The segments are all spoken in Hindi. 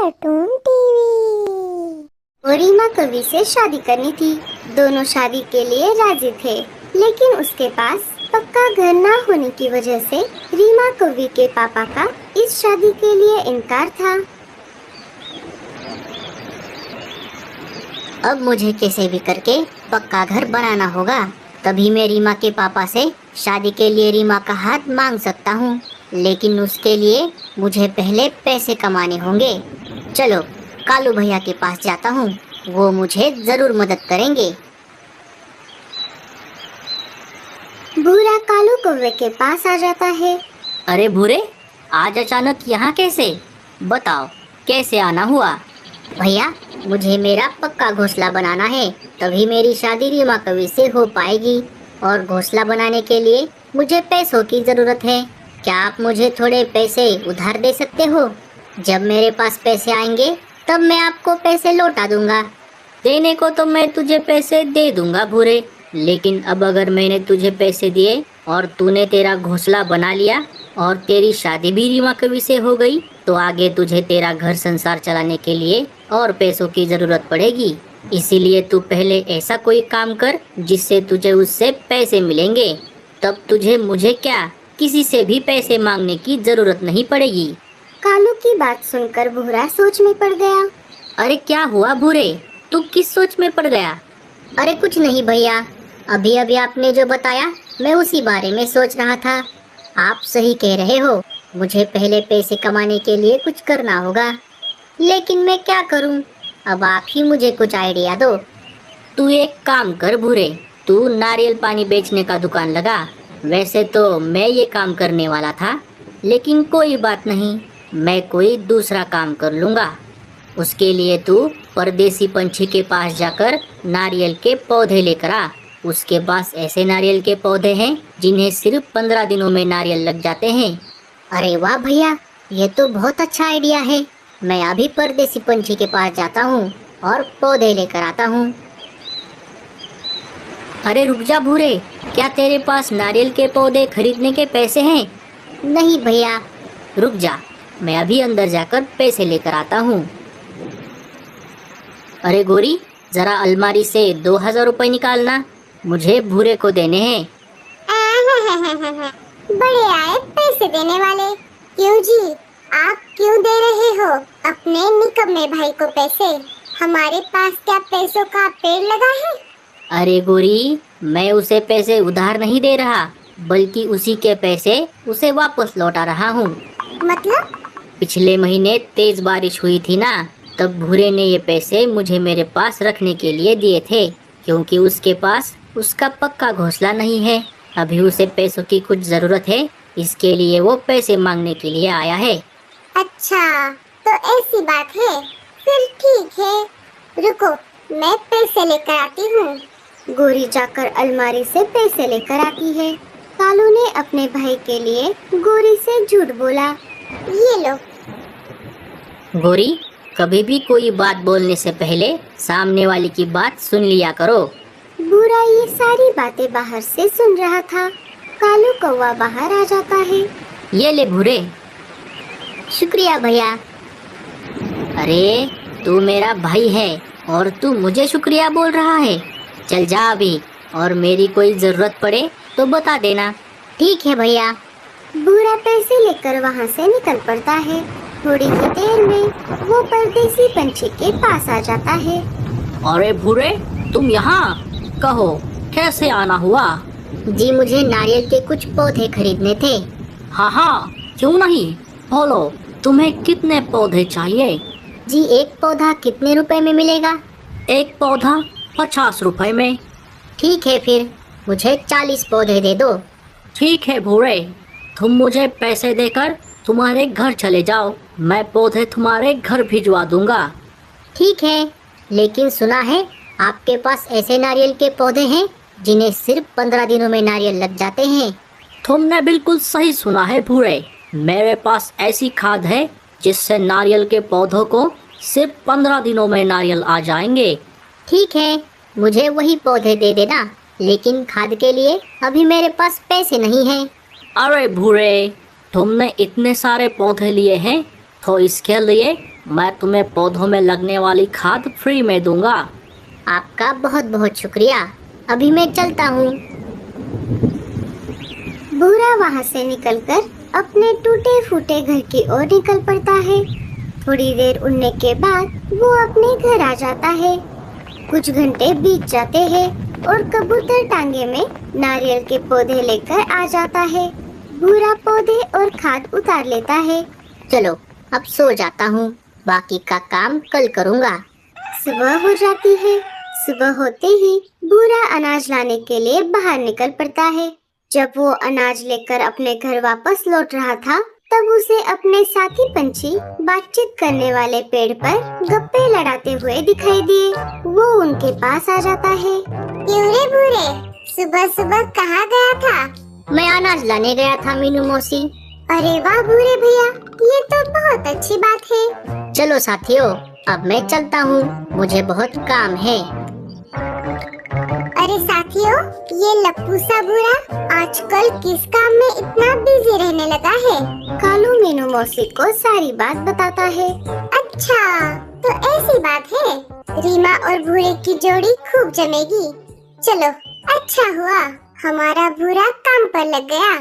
Cartoon TV. और रीमा कवि से शादी करनी थी। दोनों शादी के लिए राजी थे, लेकिन उसके पास पक्का घर ना होने की वजह से रीमा कवि के पापा का इस शादी के लिए इनकार था। अब मुझे कैसे भी करके पक्का घर बनाना होगा, तभी मैं रीमा के पापा से शादी के लिए रीमा का हाथ मांग सकता हूँ। लेकिन उसके लिए मुझे पहले पैसे कमाने होंगे। चलो कालू भैया के पास जाता हूँ, वो मुझे जरूर मदद करेंगे। भूरा कालू कौवे के पास आ जाता है। अरे भूरे, आज अचानक यहाँ कैसे? बताओ कैसे आना हुआ? भैया, मुझे मेरा पक्का घोंसला बनाना है, तभी मेरी शादी रीमा कवि से हो पाएगी। और घोंसला बनाने के लिए मुझे पैसों की जरूरत है। क्या आप मुझे थोड़े पैसे उधार दे सकते हो? जब मेरे पास पैसे आएंगे तब मैं आपको पैसे लौटा दूंगा। देने को तो मैं तुझे पैसे दे दूंगा भूरे, लेकिन अब अगर मैंने तुझे पैसे दिए और तूने तेरा घोंसला बना लिया और तेरी शादी भी रीमा कवि से हो गई, तो आगे तुझे तेरा घर संसार चलाने के लिए और पैसों की जरूरत पड़ेगी। इसीलिए तू पहले ऐसा कोई काम कर जिससे तुझे उससे पैसे मिलेंगे, तब तुझे मुझे क्या किसी से भी पैसे मांगने की जरूरत नहीं पड़ेगी। कालू की बात सुनकर भूरा सोच में पड़ गया। अरे क्या हुआ भूरे, तू किस सोच में पड़ गया? अरे कुछ नहीं भैया, अभी अभी आपने जो बताया मैं उसी बारे में सोच रहा था। आप सही कह रहे हो, मुझे पहले पैसे कमाने के लिए कुछ करना होगा, लेकिन मैं क्या करूं? अब आप ही मुझे कुछ आइडिया दो। तू एक काम कर भूरे, तू नारियल पानी बेचने का दुकान लगा। वैसे तो मैं ये काम करने वाला था, लेकिन कोई बात नहीं, मैं कोई दूसरा काम कर लूँगा। उसके लिए तू परदेसी पंछी के पास जाकर नारियल के पौधे लेकर आ। उसके पास ऐसे नारियल के पौधे हैं जिन्हें सिर्फ 15 दिनों में नारियल लग जाते हैं। अरे वाह भैया, ये तो बहुत अच्छा आइडिया है। मैं अभी परदेसी पंछी के पास जाता हूँ और पौधे लेकर आता हूँ। अरे रुक जा भूरे, क्या तेरे पास नारियल के पौधे खरीदने के पैसे हैं? नहीं भैया, रुक जा, मैं अभी अंदर जाकर पैसे लेकर आता हूँ। अरे गोरी, जरा अलमारी से 2000 रुपए निकालना, मुझे भूरे को देने हैं। बड़े आए पैसे देने वाले। क्यों जी, आप क्यों दे रहे हो अपने निकम्मे भाई को पैसे? हमारे पास क्या पैसों का पेड़ लगा है? अरे गोरी, मैं उसे पैसे उधार नहीं दे रहा, बल्कि उसी के पैसे उसे वापस लौटा रहा हूँ। मतलब? पिछले महीने तेज बारिश हुई थी ना, तब भूरे ने ये पैसे मुझे मेरे पास रखने के लिए दिए थे, क्योंकि उसके पास उसका पक्का घोंसला नहीं है। अभी उसे पैसों की कुछ जरूरत है, इसके लिए वो पैसे मांगने के लिए आया है। अच्छा, तो ऐसी बात है, फिर ठीक है, रुको मैं पैसे लेकर आती हूँ। गोरी जाकर अलमारी से पैसे लेकर आती है। कालू ने अपने भाई के लिए गोरी से झूठ बोला। ये लो। गोरी, कभी भी कोई बात बोलने से पहले सामने वाले की बात सुन लिया करो। बुरा ये सारी बातें बाहर से सुन रहा था। कालू कौवा बाहर आ जाता है। ये ले भूरे। शुक्रिया भैया। अरे तू मेरा भाई है और तू मुझे शुक्रिया बोल रहा है? चल जा अभी, और मेरी कोई जरूरत पड़े तो बता देना। ठीक है भैया। बुरा पैसे लेकर वहाँ से निकल पड़ता है। थोड़ी ही देर में वो परदेसी पंछी के पास आ जाता है। अरे भूरे, तुम यहाँ? कहो कैसे आना हुआ? जी मुझे नारियल के कुछ पौधे खरीदने थे। हाँ हाँ, क्यों नहीं, बोलो तुम्हें कितने पौधे चाहिए? जी एक पौधा कितने रुपए में मिलेगा? एक पौधा 50 रुपए में। ठीक है, फिर मुझे 40 पौधे दे दो। ठीक है भूरे, तुम मुझे पैसे देकर तुम्हारे घर चले जाओ, मैं पौधे तुम्हारे घर भिजवा दूंगा। ठीक है, लेकिन सुना है आपके पास ऐसे नारियल के पौधे हैं जिन्हें सिर्फ 15 दिनों में नारियल लग जाते हैं। तुमने बिल्कुल सही सुना है भूरे, मेरे पास ऐसी खाद है जिससे नारियल के पौधों को सिर्फ 15 दिनों में नारियल आ जाएंगे। ठीक है, मुझे वही पौधे दे देना, लेकिन खाद के लिए अभी मेरे पास पैसे नहीं हैं। अरे भूरे, तुमने इतने सारे पौधे लिए हैं तो इसके लिए मैं तुम्हें पौधों में लगने वाली खाद फ्री में दूंगा। आपका बहुत बहुत शुक्रिया। अभी मैं चलता हूँ। भूरा वहाँ से निकलकर अपने टूटे फूटे घर की ओर निकल पड़ता है। थोड़ी देर उड़ने के बाद वो अपने घर आ जाता है। कुछ घंटे बीत जाते हैं और कबूतर टांगे में नारियल के पौधे लेकर आ जाता है। भूरा पौधे और खाद उतार लेता है। चलो अब सो जाता हूँ, बाकी का काम कल करूँगा। सुबह हो जाती है। सुबह होते ही भूरा अनाज लाने के लिए बाहर निकल पड़ता है। जब वो अनाज लेकर अपने घर वापस लौट रहा था, तब उसे अपने साथी पंछी बातचीत करने वाले पेड़ पर गप्पे लड़ाते हुए दिखाई दिए। वो उनके पास आ जाता है। क्यों रे भूरे, सुबह सुबह कहाँ गया था? मैं अनाज लाने गया था मीनू मौसी। अरे वाह भूरे भैया, ये तो बहुत अच्छी बात है। चलो साथियों, अब मैं चलता हूँ, मुझे बहुत काम है। अरे साथियों, ये लप्पू सा भूरा आजकल किस काम में इतना बिजी रहने लगा है? कालू मीनू मौसी को सारी बात बताता है। अच्छा, तो ऐसी बात है, रीमा और भूरे की जोड़ी खूब जमेगी। चलो अच्छा हुआ हमारा भूरा काम पर लग गया।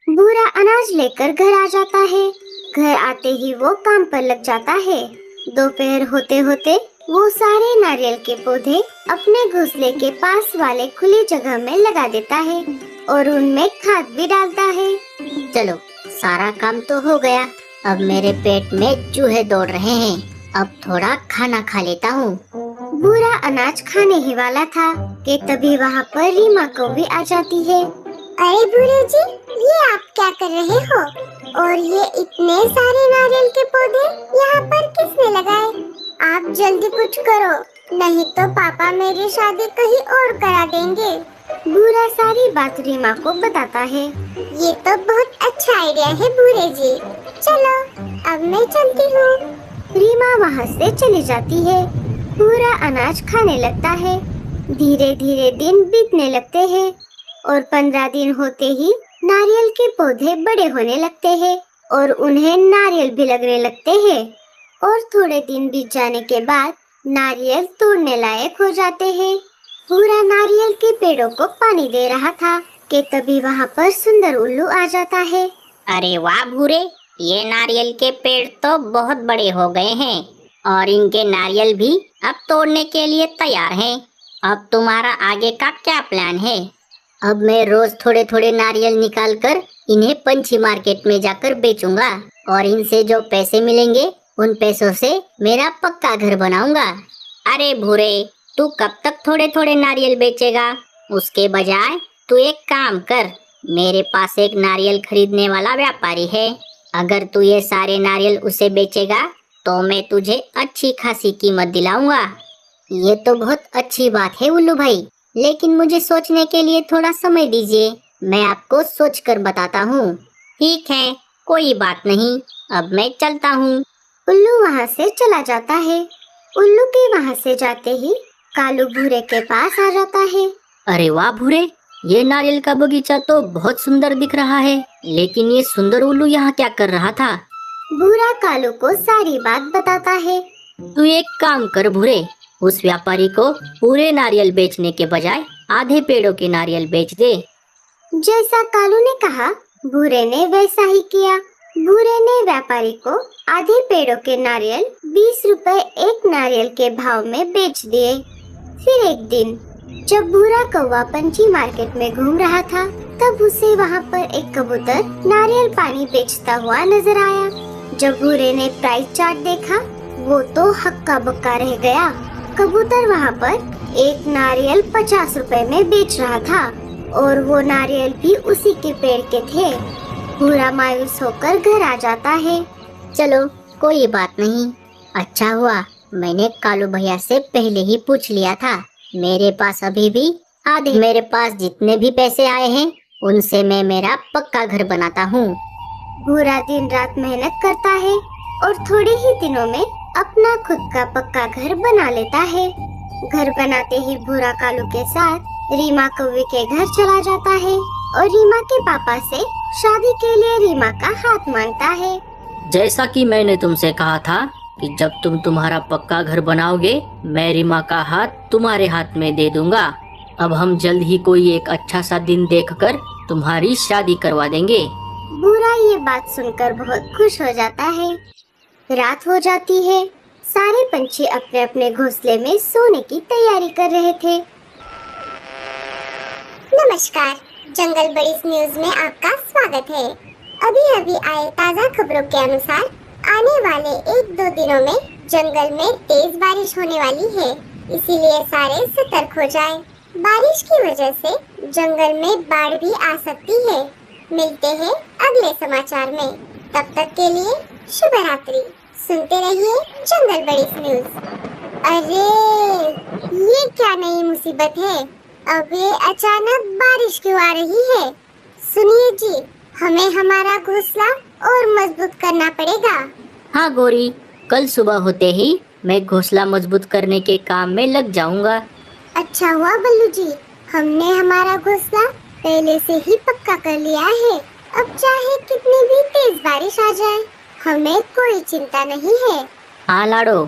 भूरा अनाज लेकर घर आ जाता है। घर आते ही वो काम पर लग जाता है। दोपहर होते होते वो सारे नारियल के पौधे अपने घोंसले के पास वाले खुली जगह में लगा देता है और उनमें खाद भी डालता है। चलो सारा काम तो हो गया। अब मेरे पेट में चूहे दौड़ रहे हैं। अब थोड़ा खाना खा लेता हूँ। भूरा अनाज खाने ही वाला था कि तभी वहाँ पर रीमा को भी आ जाती है। अरे भूरे जी, ये आप क्या कर रहे हो? और ये इतने सारे नारियल के पौधे यहाँ पर किसने लगाए? आप जल्दी कुछ करो, नहीं तो पापा मेरी शादी कहीं और करा देंगे। भूरा सारी बात रीमा को बताता है। ये तो बहुत अच्छा आइडिया है भूरे जी। चलो अब मैं चलती हूँ। रीमा वहाँ से चली जाती है। भूरा अनाज खाने लगता है। धीरे धीरे दिन बीतने लगते हैं और 15 दिन होते ही नारियल के पौधे बड़े होने लगते हैं और उन्हें नारियल भी लगने लगते हैं। और थोड़े दिन बीत जाने के बाद नारियल तोड़ने लायक हो जाते हैं। भूरा नारियल के पेड़ों को पानी दे रहा था कि तभी वहाँ पर सुंदर उल्लू आ जाता है। अरे वाह भूरे, ये नारियल के पेड़ तो बहुत बड़े हो गए हैं और इनके नारियल भी अब तोड़ने के लिए तैयार हैं। अब तुम्हारा आगे का क्या प्लान है? अब मैं रोज थोड़े थोड़े नारियल निकाल कर इन्हें पंछी मार्केट में जाकर बेचूंगा और इनसे जो पैसे मिलेंगे उन पैसों से मेरा पक्का घर बनाऊंगा। अरे भूरे, तू कब तक थोड़े थोड़े नारियल बेचेगा? उसके बजाय तू एक काम कर, मेरे पास एक नारियल खरीदने वाला व्यापारी है। अगर तू ये सारे नारियल उसे बेचेगा तो मैं तुझे अच्छी खासी कीमत दिलाऊंगा। ये तो बहुत अच्छी बात है उल्लू भाई, लेकिन मुझे सोचने के लिए थोड़ा समय दीजिए। मैं आपको सोच कर बताता हूँ। ठीक है, कोई बात नहीं, अब मैं चलता हूँ। उल्लू वहाँ से चला जाता है। उल्लू के वहाँ से जाते ही कालू भूरे के पास आ जाता है। अरे वाह भूरे, ये नारियल का बगीचा तो बहुत सुंदर दिख रहा है, लेकिन ये सुंदर उल्लू यहाँ क्या कर रहा था? भूरा कालू को सारी बात बताता है। तू एक काम कर भूरे, उस व्यापारी को पूरे नारियल बेचने के बजाय आधे पेड़ों के नारियल बेच दे। जैसा कालू ने कहा, भूरे ने वैसा ही किया। भूरे ने व्यापारी को आधे पेड़ों के नारियल 20 रुपए एक नारियल के भाव में बेच दिए। फिर एक दिन जब भूरा कौवा पंछी मार्केट में घूम रहा था, तब उसे वहाँ पर एक कबूतर नारियल पानी बेचता हुआ नजर आया। जब भूरे ने प्राइस चार्ट देखा, वो तो हक्का बक्का रह गया। कबूतर वहाँ पर एक नारियल 50 रुपए में बेच रहा था और वो नारियल भी उसी के पेड़ के थे। भूरा मायूस होकर घर आ जाता है। चलो कोई बात नहीं, अच्छा हुआ मैंने कालू भैया से पहले ही पूछ लिया था। मेरे पास अभी भी मेरे पास जितने भी पैसे आए हैं उनसे मैं मेरा पक्का घर बनाता हूँ। भूरा दिन रात मेहनत करता है और थोड़े ही दिनों में अपना खुद का पक्का घर बना लेता है। घर बनाते ही भूरा कालू के साथ रीमा कौवे के घर चला जाता है और रीमा के पापा से शादी के लिए रीमा का हाथ मांगता है। जैसा कि मैंने तुमसे कहा था, कि जब तुम तुम्हारा पक्का घर बनाओगे मैं रीमा का हाथ तुम्हारे हाथ में दे दूंगा। अब हम जल्द ही कोई एक अच्छा सा दिन देखकर तुम्हारी शादी करवा देंगे। बुरा ये बात सुनकर बहुत खुश हो जाता है। रात हो जाती है। सारे पंछी अपने अपने घोंसले में सोने की तैयारी कर रहे थे। नमस्कार, जंगल बड़ीस न्यूज में आपका स्वागत है। अभी अभी आए ताज़ा खबरों के अनुसार आने वाले 1-2 दिनों में जंगल में तेज बारिश होने वाली है, इसीलिए सारे सतर्क हो जाएं। बारिश की वजह से जंगल में बाढ़ भी आ सकती है। मिलते हैं अगले समाचार में। तब तक के लिए शुभ रात्रि। सुनते रहिए जंगल बड़ीस न्यूज। अरे ये क्या नई मुसीबत है? अब ये अचानक बारिश क्यों आ रही है? सुनिए जी, हमें हमारा घोंसला और मजबूत करना पड़ेगा। हाँ गोरी, कल सुबह होते ही मैं घोंसला मजबूत करने के काम में लग जाऊंगा। अच्छा हुआ बल्लू जी, हमने हमारा घोंसला पहले से ही पक्का कर लिया है। अब चाहे कितनी भी तेज बारिश आ जाए, हमें कोई चिंता नहीं है। हाँ लाडो।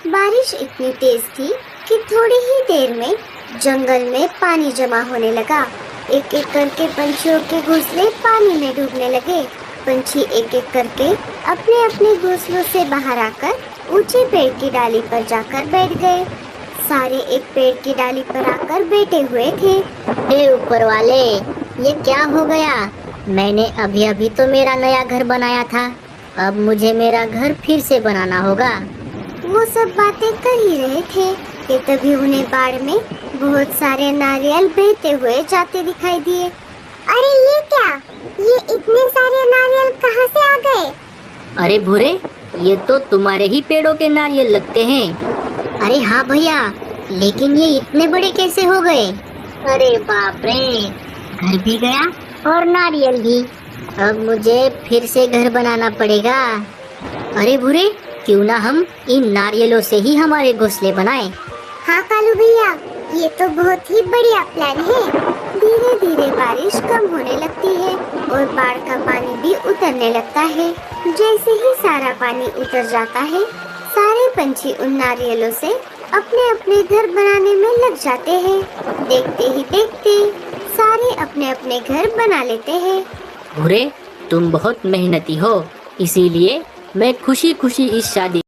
बारिश इतनी तेज थी कि थोड़ी ही देर में जंगल में पानी जमा होने लगा। एक एक करके पंछियों के घोंसले पानी में डूबने लगे। पंछी एक एक करके अपने अपने घोंसलों से बाहर आकर ऊंचे पेड़ की डाली पर जाकर बैठ गए। सारे एक पेड़ की डाली पर आकर बैठे हुए थे। हे ऊपर वाले, ये क्या हो गया? मैंने अभी अभी तो मेरा नया घर बनाया था, अब मुझे मेरा घर फिर से बनाना होगा। वो सब बातें कर ही रहे थे कि तभी उन्हें बाढ़ में बहुत सारे नारियल बहते हुए जाते दिखाई दिए। अरे ये क्या? ये इतने सारे नारियल कहाँ से आ गए? अरे भूरे, ये तो तुम्हारे ही पेड़ों के नारियल लगते हैं। अरे हाँ भैया, लेकिन ये इतने बड़े कैसे हो गए? अरे बाप रे, घर भी गया और नारियल भी। अब मुझे फिर से घर बनाना पड़ेगा। अरे भूरे, क्यों ना हम इन नारियलों से ही हमारे घोंसले बनाएं? हाँ कालू भैया, ये तो बहुत ही बढ़िया प्लान है। धीरे धीरे बारिश कम होने लगती है और बाढ़ का पानी भी उतरने लगता है। जैसे ही सारा पानी उतर जाता है, सारे पंछी उन नारियलों से अपने अपने घर बनाने में लग जाते हैं। देखते ही देखते सारे अपने अपने घर बना लेते हैं। भूरे, तुम बहुत मेहनती हो, इसीलिए मैं खुशी खुशी इस शादी